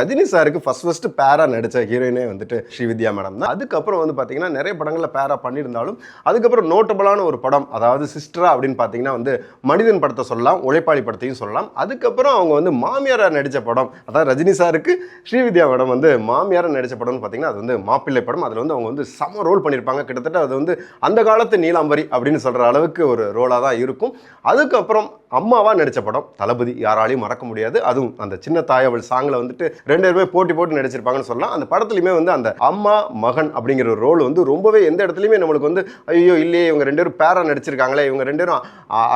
ரஜினி சாருக்கு ஃபர்ஸ்ட் பேரா நடித்த ஹீரோயினே வந்துட்டு ஸ்ரீவித்யா மேடம் தான். அதுக்கப்புறம் வந்து பார்த்தீங்கன்னா நிறைய படங்களில் பேரா பண்ணியிருந்தாலும் அதுக்கப்புறம் நோட்டபிளான ஒரு படம், அதாவது சிஸ்டரா அப்படின்னு பார்த்தீங்கன்னா வந்து மனிதன் படத்தை சொல்லலாம், உழைப்பாளி படத்தையும் சொல்லலாம். அதுக்கப்புறம் அவங்க வந்து மாமியாராக நடித்த படம், அதாவது ரஜினி சாருக்கு ஸ்ரீவித்யா மேடம் வந்து மாமியாராக நடித்த படம்னு பார்த்தீங்கன்னா அது வந்து மாப்பிள்ளை படம். அதில் வந்து அவங்க வந்து சம ரோல் பண்ணியிருப்பாங்க. கிட்டத்தட்ட அது வந்து அந்த காலத்து நீலாம்பரி அப்படின்னு சொல்கிற அளவுக்கு ஒரு ரோலாக தான் இருக்கும். அதுக்கப்புறம் அம்மாவா நடித்த படம் தளபதி, யாராலையும் மறக்க முடியாது. அதுவும் அந்த சின்ன தாயவள் சாங்கில் வந்துட்டு ரெண்டு பேருமே போட்டி நடிச்சிருப்பாங்கன்னு சொல்லலாம். அந்த படத்துலையுமே வந்து அந்த அம்மா மகன் அப்படிங்கிற ஒரு ரோல் வந்து ரொம்பவே எந்த இடத்துலையுமே நம்மளுக்கு வந்து ஐயோ இல்லையே இவங்க ரெண்டு பேரும் பேரா நடிச்சிருக்காங்களே, இவங்க ரெண்டு பேரும்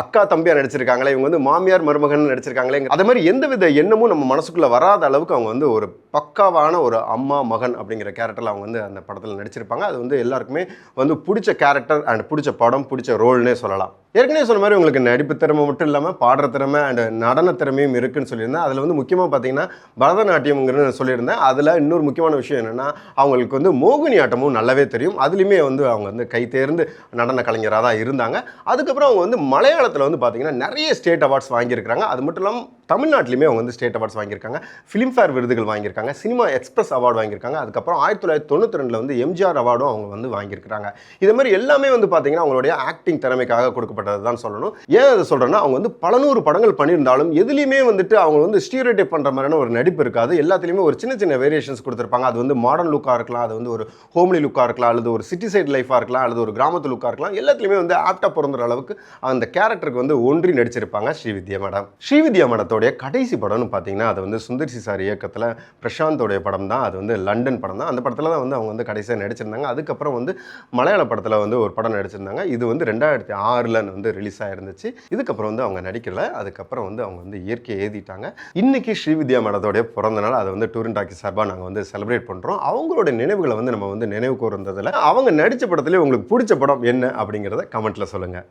அக்கா தம்பியா நடிச்சிருக்காங்களே, இவங்க வந்து மாமியார் மருமகன் நடிச்சிருக்காங்களே, அதே மாதிரி எந்தவித எண்ணமும் நம்ம மனசுக்குள்ள வராத அளவுக்கு அவங்க வந்து ஒரு பக்காவான ஒரு அம்மா மகன் அப்படிங்கிற கேரக்டரில் அவங்க வந்து அந்த படத்தில் நடிச்சிருப்பாங்க. அது வந்து எல்லாருக்குமே வந்து பிடிச்ச கேரக்டர் அண்ட் பிடிச்ச படம், பிடிச்ச ரோல்னே சொல்லலாம். ஏற்கனவே சொன்ன மாதிரி உங்களுக்கு நடிப்பு திறமை மட்டும் இல்லாமல் பாடுற திறமை அண்ட் நடன திறமையும் இருக்குன்னு சொல்லியிருந்தேன். அதில் வந்து முக்கியமாக பார்த்தீங்கன்னா பரதநாட்டியம்ங்கிறது சொல்லியிருந்தேன். அதில் இன்னொரு முக்கியமான விஷயம் என்னென்னா அவங்களுக்கு வந்து மோகினி ஆட்டமும் நல்லாவே தெரியும். அதுலேயுமே வந்து அவங்க வந்து கை தேர்ந்து நடன கலைஞராக தான் இருந்தாங்க. அதுக்கப்புறம் அவங்க வந்து மலையாளத்தில் வந்து பார்த்தீங்கன்னா நிறைய ஸ்டேட் அவார்ட்ஸ் வாங்கியிருக்காங்க. அது மட்டும் இல்லாமல் தமிழ்நாட்டிலையுமே அவங்க வந்து ஸ்டேட் அவார்ட்ஸ் வாங்கியிருக்காங்க, ஃபிலிம்ஃபேர் விருதுகள் வாங்கியிருக்காங்க, சினிமா எக்ஸ்பிரஸ் அவார்டு வாங்கியிருக்காங்க. அதுக்கப்புறம் 1992 வந்து எம்ஜிஆர் அவார்டும் அவங்க வந்து வாங்கியிருக்கிறாங்க. இது மாதிரி எல்லாமே வந்து பார்த்தீங்கன்னா அவங்களுடைய ஆக்டிங் திறமைக்காக கொடுக்கப்பட்டது தான் சொல்லணும். ஏன் அதை சொல்கிறேன்னா அவங்க வந்து பல நூறு படங்கள் பண்ணியிருந்தாலும் எதுலையுமே வந்துட்டு அவங்க வந்து ஸ்டீரியோடைப் பண்ணுற மாதிரியான ஒரு நடிப்பு இருக்காது. எல்லாத்துலேயுமே ஒரு சின்ன சின்ன வேரியேஷன்ஸ் கொடுத்துருப்பாங்க. அது வந்து மாடர்ன் லுக்காக இருக்கலாம், அது வந்து ஒரு ஹோம்லி லுக்காக இருக்கலாம், அல்லது ஒரு சிட்டி சைட் லைஃபாக இருக்கலாம், அல்லது ஒரு கிராமத்து லுக்காக இருக்கலாம். எல்லாத்துலேயுமே வந்து ஆப்டாக பிறந்த அளவுக்கு அந்த கேரக்டருக்கு வந்து ஒன்றி நடிச்சிருப்பாங்க ஸ்ரீவித்யா மேடம். ஸ்ரீவித்யா மேடத்தோடைய கடைசி படம்னு பார்த்தீங்கன்னா அது வந்து சுந்தர் சி சார் இயக்கத்தில் பிரசாந்தோடைய படம் தான். அது வந்து லண்டன் படம் தான். அந்த படத்தில் தான் வந்து அவங்க வந்து கடைசியாக நடிச்சிருந்தாங்க. அதுக்கப்புறம் வந்து மலையாள படத்தில் வந்து ஒரு படம் நடிச்சிருந்தாங்க. இது வந்து 2006 வந்து ரிலீஸ் ஆயிருந்துச்சு. இதுக்கப்புறம் வந்து அவங்க நடிக்கல. அதுக்கப்புறம் வந்து அவங்க வந்து இயற்கையை ஏதிட்டாங்க. இன்னைக்கு ஸ்ரீவித்யா மேடத்தோடைய பிறந்த நாள். அதை வந்து டூர் அண்ட் டாக்கி சார்பாக நாங்கள் வந்து செலிப்ரேட் பண்ணுறோம். அவங்களோட நினைவுகளை வந்து நம்ம வந்து நினைவு கூர்ந்ததில் அவங்க நடித்த படத்துலேயே உங்களுக்கு பிடிச்ச படம் என்ன அப்படிங்கிறத கமெண்ட்டில் சொல்லுங்கள்.